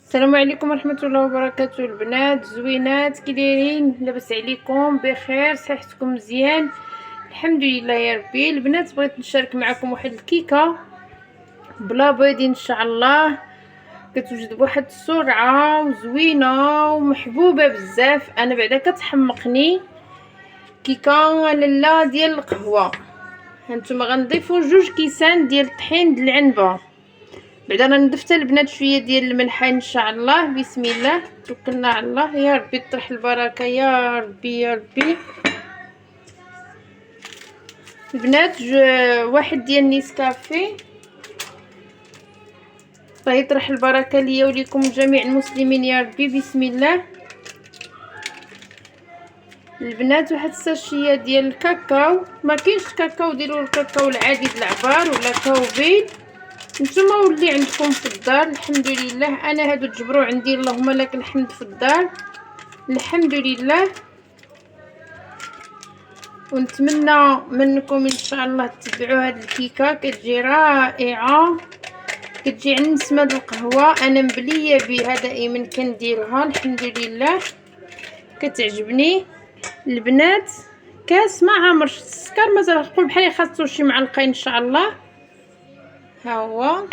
السلام عليكم ورحمة الله وبركاته. البنات زوينات كي دايرين؟ لاباس عليكم؟ بخير؟ صحتكم مزيان؟ الحمد لله يا ربي. البنات بغيت نشارك معكم واحد الكيكه بلا بيض ان شاء الله، كتوجد بواحد السرعه وزوينه ومحبوبه بزاف. انا بعدا كتحمقني كيكه لاله ديال القهوه. هانتوما غنضيفوا 2 كيسان ديال الطحين د العنبه. بعدا انا نضفت البنات شويه ديال الملح ان شاء الله. بسم الله توكلنا على الله. يا ربي طرح البركه يا ربي يا ربي. البنات واحد ديال نيسكافي. الله يطرح البركه ليا وليكم جميع المسلمين يا ربي. بسم الله. البنات واحد الساشيه ديال الكاكاو، ما كاينش كاكاو ديروا الكاكاو العادي د العبار ولا كاوبيل، نتوما واللي عندكم في الدار. الحمد لله انا هادو تجبروا عندي، اللهم لك الحمد في الدار الحمد لله. ونتمنى منكم ان شاء الله تتبعوا هاد الكيكه، كتجي رائعه، كتجي عند نسمه القهوه. انا مبليه بها دائما كنديرها الحمد لله، كتعجبني. البنات كاس ما عامرش السكر، مازال نقول بحال خاصو شي معلقه ان شاء الله. ها هو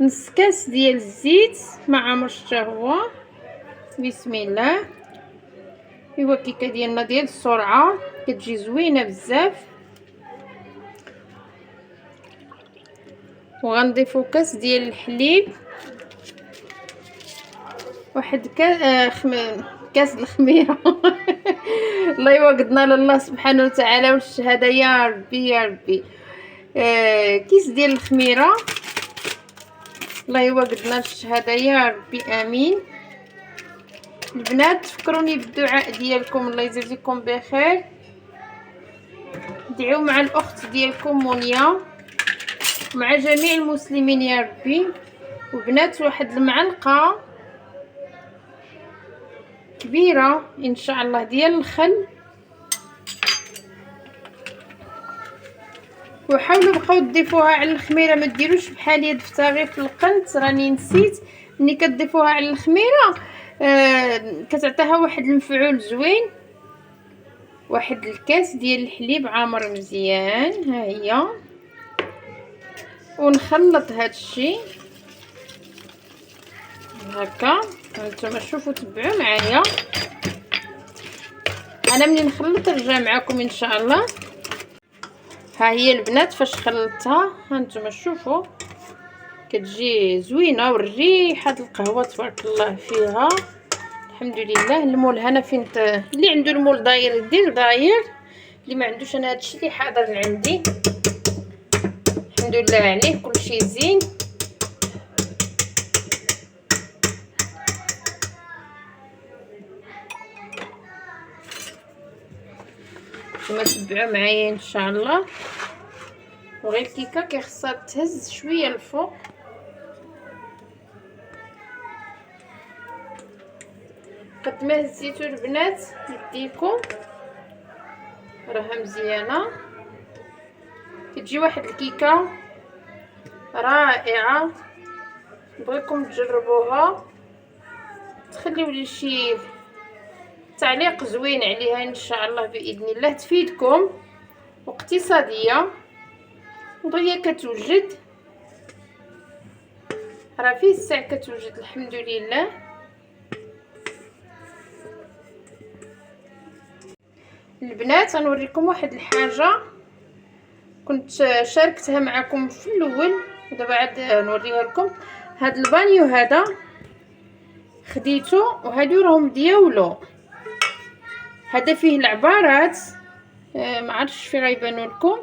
نص كاس ديال الزيت ما عامرش حتى هو. بسم الله. ايوا كيكه ديالنا ديال السرعه كتجي زوينه بزاف. وغنضيفو كاس ديال الحليب، واحد كاس الخميره الله يوقدنا لله سبحانه وتعالى والشهاده يا ربي يا ربي. كيس ديال الخميره، الله يوقدنا الشهاده يا ربي امين. البنات تفكروني بالدعاء ديالكم، الله يجازيكم بخير. دعوا مع الاخت ديالكم منيا مع جميع المسلمين يا ربي. وبنات واحد المعلقه كبيره ان شاء الله ديال الخل، وحاولوا بقاو تضيفوها على الخميره، ما ديروش بحالي ضفتها غير في القنت، راني نسيت. ملي كتضيفوها على الخميره كتعطيها واحد المفعول زوين. واحد الكاس ديال الحليب عامر مزيان، ها هي. ونخلط هاد الشيء هكا. هانتوما شوفوا تبعوا معايا، انا ملي نخلط نرجع معكم ان شاء الله. ها هي البنات فاش خلطتها، هانتوما شوفوا كتجي زوينه، والريحه د القهوه تبارك الله فيها الحمد لله. المول هنا فين اللي عنده المول داير يدير داير، اللي ما عندوش انا هادشي اللي حاضر عندي الحمد لله عليه كلشي زين. نتوما تبعوا معايا ان شاء الله. وغير الكيكه كيخصها تهز شويه الفوق. قد ما هزيتو البنات يديكم راها مزيانه، كتجي واحد الكيكه رائعه. بغيكم تجربوها، تخليو لي شي تعليق زوين عليها ان شاء الله باذن الله، تفيدكم واقتصاديه وهي كتوجد، راه في الساع كتوجد الحمد لله. البنات غنوريكم واحد الحاجه كنت شاركتها معكم في الاول ودابا عاد نوريها لكم. هاد البانيو هذا خديته، وهادو راهم دياولو. هذا فيه العبارات، ما عرفتش في غيبانوا لكم.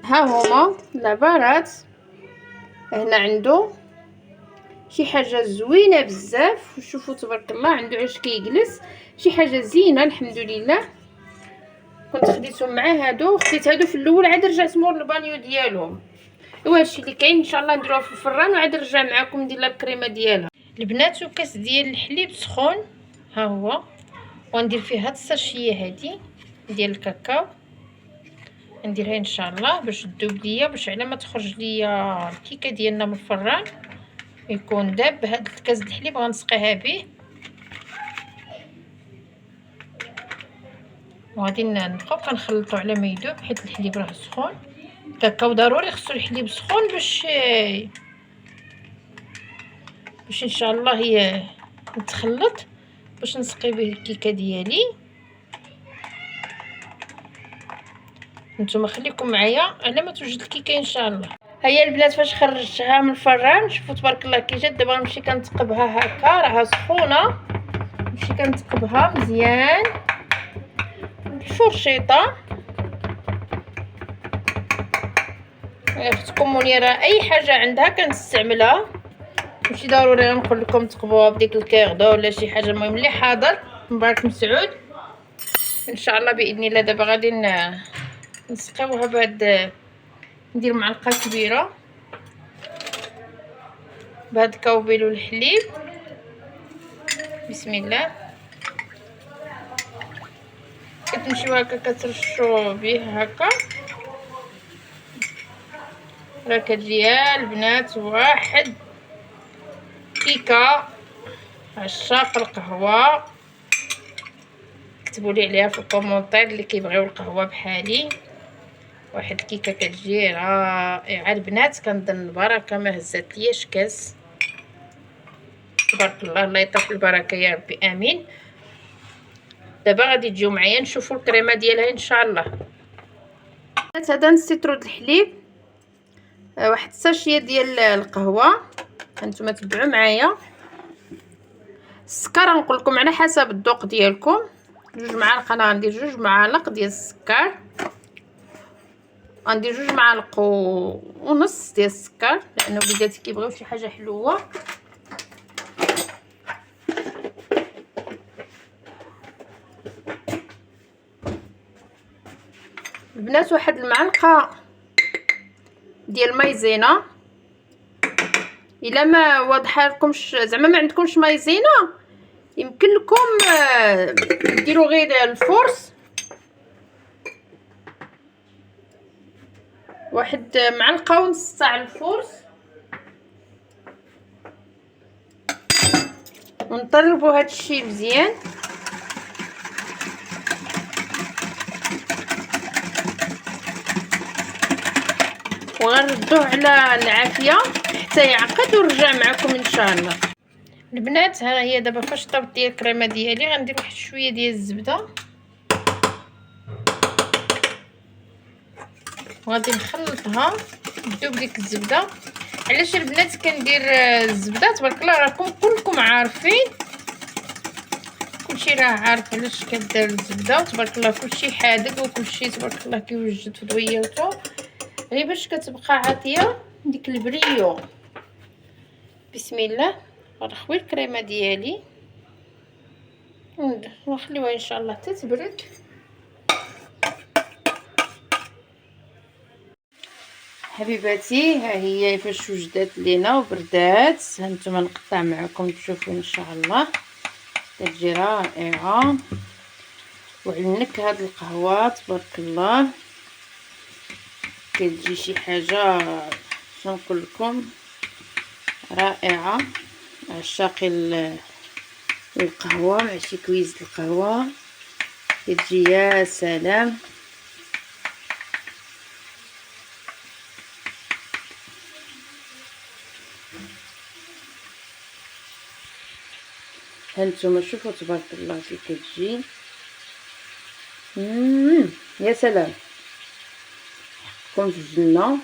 ها هما العبارات هنا، عنده شي حاجه زوينه بزاف. وشوفوا تبارك الله عنده عش كيجلس، شي حاجه زينه الحمد لله. كنت خديتهم مع هادو، خديت هادو في الاول عاد رجعت مور البانيو ديالهم. ايوا هادشي اللي كاين ان شاء الله نديروها في الفران، وعاد نرجع معكم ندير لها الكريمه ديالها. البنات وكاس ديال الحليب سخون ها هو، وندير فيه هاد الساشيه هادي ديال الكاكاو، نديرها ان شاء الله باش تذوب ليا، باش على ما تخرج ليا الكيكه ديالنا من الفران يكون داب. هاد الكاس د الحليب غنسقيها به وغادي نبقاو كنخلطو على ما يذوب حيت الحليب راه سخون. الكاكاو ضروري خصو الحليب سخون باش ان شاء الله يتخلط باش نسقي به الكيكه ديالي. نتوما خليكم معايا على ما توجد الكيكه ان شاء الله. هيا البنات فاش خرجتها من الفران شوفوا تبارك الله كي جات. دابا غنمشي كنتقبها هكا راها سخونه، نمشي كنتقبها مزيان بالفرشيطه. اختكم منيره اي حاجه عندها كنستعملها، ماشي ضروري غنقول لكم تقبوها بديك الكيغدو ولا شي حاجه. المهم اللي حاضر مبارك مسعود ان شاء الله باذن الله. دابا غادي نسقيوها بهاد، ندير معلقه كبيره بهاد الكاوبيل والحليب. بسم الله. كتمشيو هكا كترشوا به هكا. راه كتجي البنات واحد كيكه عشاق القهوه. كتبوا لي عليها في الكومونتير اللي كيبغيو القهوه بحالي. واحد كيكه كتجي رائعه البنات. كنظن البركه ما هزات لياش كاس. تبارك الله، الله يطيح البركه يا ربي امين. دابا غادي تجيو معايا نشوفوا الكريمه ديالها ان شاء الله. هذا نسيترو د الحليب، واحد الساشيه ديال القهوه. هانتوما تبعوا معايا. السكر نقول لكم على حسب الذوق ديالكم. 2 معالق، انا غندير 2 معالق ديال السكر. غندير 2 معالق ونص ديال السكر لانه وليداتي كيبغيو شي حاجه حلوه. البنات واحد المعلقه ديال مايزينا. الا ما واضحه لكمش زعما ما عندكمش مايزينا يمكن لكم ديروا غير الفورس. واحد معلقه ونص تاع الفورس ونطربوا هذا الشيء مزيان. وغنردوه على العافيه حتى يعقد ونرجع معكم ان شاء الله. البنات ها هي دابا فاش طابت ديال الكريمه ديالي غندير واحد شويه ديال الزبده وغادي نخلطها تذوب ديك الزبده. علاش البنات كندير الزبده؟ تبارك الله راكم كلكم عارفين، كلشي راه عارف علاش كدير الزبده. وتبارك الله كلشي حادق وكلشي تبارك الله كيوجد في ضويته، غير باش كتبقى عاطيه ديك البريو. بسم الله. غنخوي الكريمه ديالي ونخليوها ان شاء الله حتى تبرد. حبيباتي ها هي فاش وجدات لينا وبردات. هانتوما نقطع معكم تشوفوا ان شاء الله. كتجي رائعه وعلى النكهه د القهوه تبارك الله كتجي شي حاجه شنقول لكم رائعه. عشاقي القهوه مع شي كويز القهوه كتجي يا سلام. هانتوما شوفوا تبارك الله كي كتجي. يا سلام كون في الجنه.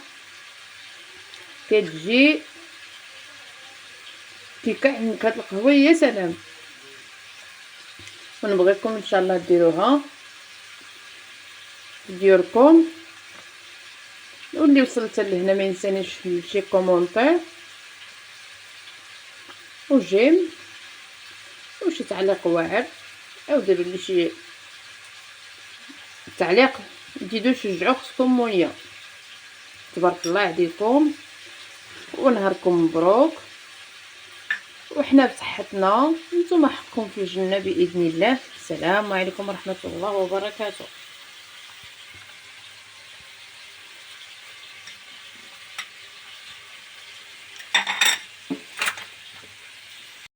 كتجي كيكه نكهه القهوه يا سلام. ونبغيكم ان شاء الله ديروها ديالكم. واللي وصلت لهنا ما ينسانيش شي كومونتير وجيم وشي تعليق واعر او ديروا لي شي تعليق تزيدوا تشجعوا اختكم منيا. تبارك الله عليكم ونهاركم مبروك وحنا بصحتنا نتوما حقكم في الجنه باذن الله. السلام عليكم ورحمه الله وبركاته.